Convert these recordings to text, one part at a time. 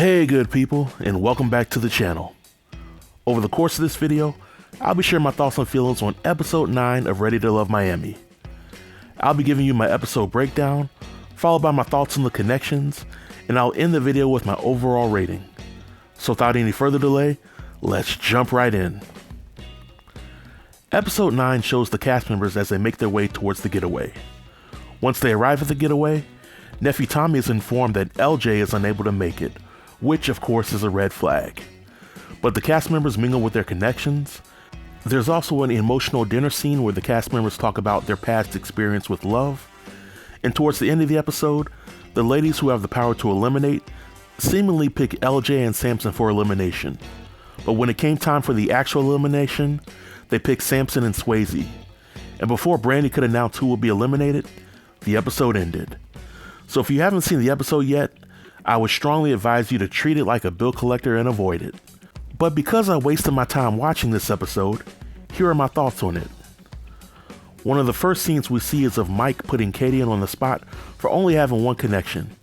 Hey good people, and welcome back to the channel. Over the course of this video, I'll be sharing my thoughts and feelings on episode 9 of Ready to Love Miami. I'll be giving you my episode breakdown, followed by my thoughts on the connections, and I'll end the video with my overall rating. So without any further delay, let's jump right in. Episode 9 shows the cast members as they make their way towards the getaway. Once they arrive at the getaway, nephew Tommy is informed that LJ is unable to make it, which of course is a red flag. But the cast members mingle with their connections. There's also an emotional dinner scene where the cast members talk about their past experience with love. And towards the end of the episode, the ladies who have the power to eliminate seemingly pick LJ and Samson for elimination. But when it came time for the actual elimination, they picked Samson and Swayze. And before Brandi could announce who would be eliminated, the episode ended. So if you haven't seen the episode yet, I would strongly advise you to treat it like a bill collector and avoid it. But because I wasted my time watching this episode, here are my thoughts on it. One of the first scenes we see is of Mike putting Kadian on the spot for only having one connection.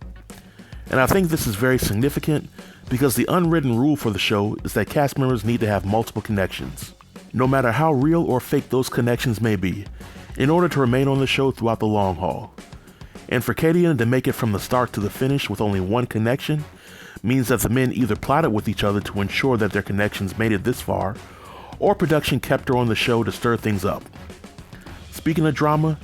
And I think this is very significant because the unwritten rule for the show is that cast members need to have multiple connections, no matter how real or fake those connections may be, in order to remain on the show throughout the long haul. And for Kadian to make it from the start to the finish with only one connection means that the men either plotted with each other to ensure that their connections made it this far, or production kept her on the show to stir things up. Speaking of drama,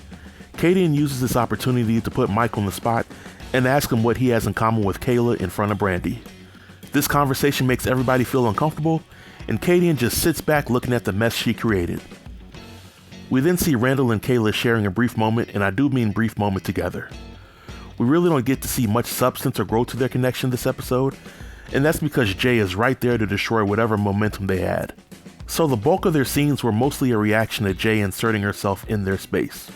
Kadian uses this opportunity to put Mike on the spot and ask him what he has in common with Kayla in front of Brandi. This conversation makes everybody feel uncomfortable, and Kadian just sits back looking at the mess she created. We then see Randall and Kayla sharing a brief moment, and I do mean brief moment together. We really don't get to see much substance or growth to their connection this episode, and that's because Jay is right there to destroy whatever momentum they had. So the bulk of their scenes were mostly a reaction to Jay inserting herself in their space.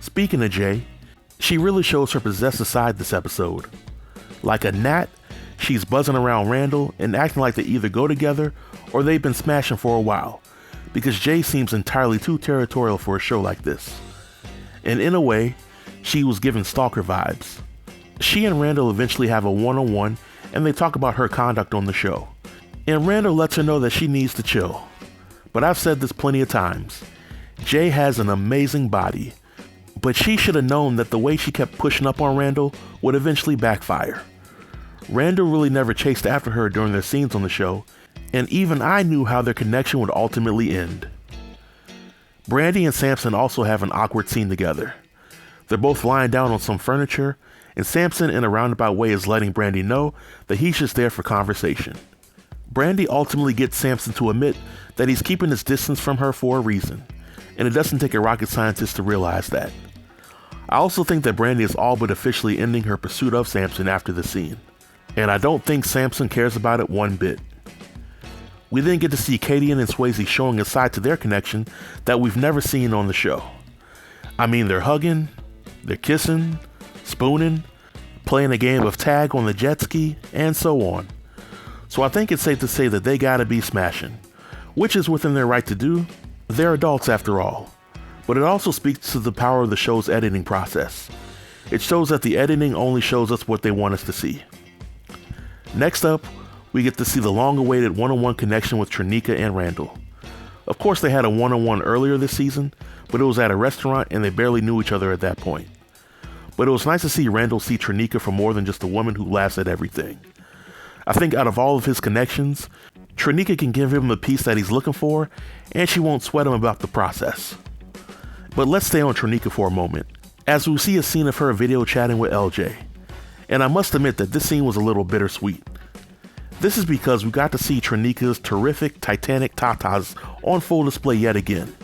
Speaking of Jay, she really shows her possessive side this episode. Like a gnat, she's buzzing around Randall and acting like they either go together or they've been smashing for a while, because Jay seems entirely too territorial for a show like this. And in a way, she was given stalker vibes. She and Randall eventually have a one-on-one and they talk about her conduct on the show. And Randall lets her know that she needs to chill. But I've said this plenty of times. Jay has an amazing body, but she should have known that the way she kept pushing up on Randall would eventually backfire. Randall really never chased after her during their scenes on the show, and even I knew how their connection would ultimately end. Brandi and Samson also have an awkward scene together. They're both lying down on some furniture, and Samson in a roundabout way is letting Brandi know that he's just there for conversation. Brandi ultimately gets Samson to admit that he's keeping his distance from her for a reason, and it doesn't take a rocket scientist to realize that. I also think that Brandi is all but officially ending her pursuit of Samson after the scene, and I don't think Samson cares about it one bit. We then get to see Kadian and Swayze showing a side to their connection that we've never seen on the show. I mean, they're hugging, they're kissing, spooning, playing a game of tag on the jet ski, and so on. So I think it's safe to say that they gotta be smashing, which is within their right to do. They're adults after all. But it also speaks to the power of the show's editing process. It shows that the editing only shows us what they want us to see. Next up, we get to see the long-awaited one-on-one connection with Trinika and Randall. Of course, they had a one-on-one earlier this season, but it was at a restaurant and they barely knew each other at that point. But it was nice to see Randall see Trinika for more than just a woman who laughs at everything. I think out of all of his connections, Trinika can give him the piece that he's looking for, and she won't sweat him about the process. But let's stay on Trinika for a moment, as we see a scene of her video chatting with LJ. And I must admit that this scene was a little bittersweet. This is because we got to see Trinika's terrific Titanic tatas on full display yet again.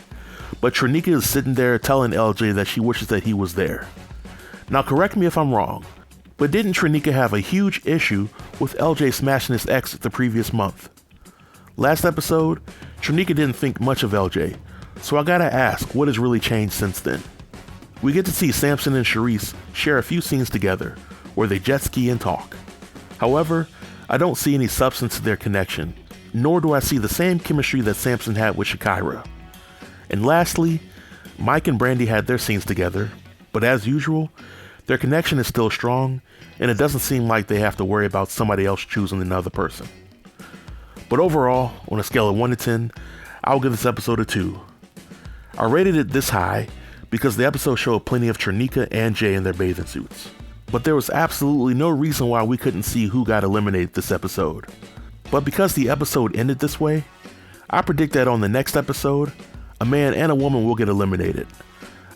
But Trinika is sitting there telling LJ that she wishes that he was there. Now correct me if I'm wrong, but didn't Trinika have a huge issue with LJ smashing his ex the previous month? Last episode, Trinika didn't think much of LJ, so I gotta ask, what has really changed since then? We get to see Samson and Charisse share a few scenes together, where they jet ski and talk. However, I don't see any substance to their connection, nor do I see the same chemistry that Samson had with Shakira. And lastly, Mike and Brandi had their scenes together, but as usual, Their connection is still strong, and it doesn't seem like they have to worry about somebody else choosing another person. But overall, on a scale of 1 to 10, I'll give this episode a 2. I rated it this high because the episode showed plenty of Trinika and Jay in their bathing suits. But there was absolutely no reason why we couldn't see who got eliminated this episode. But because the episode ended this way, I predict that on the next episode, a man and a woman will get eliminated.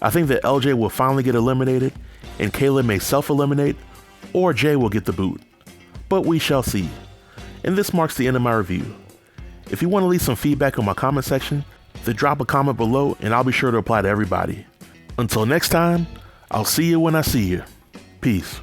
I think that LJ will finally get eliminated, and Kayla may self-eliminate, or Jay will get the boot. But we shall see. And this marks the end of my review. If you want to leave some feedback in my comment section, then drop a comment below and I'll be sure to reply to everybody. Until next time, I'll see you when I see you. Peace.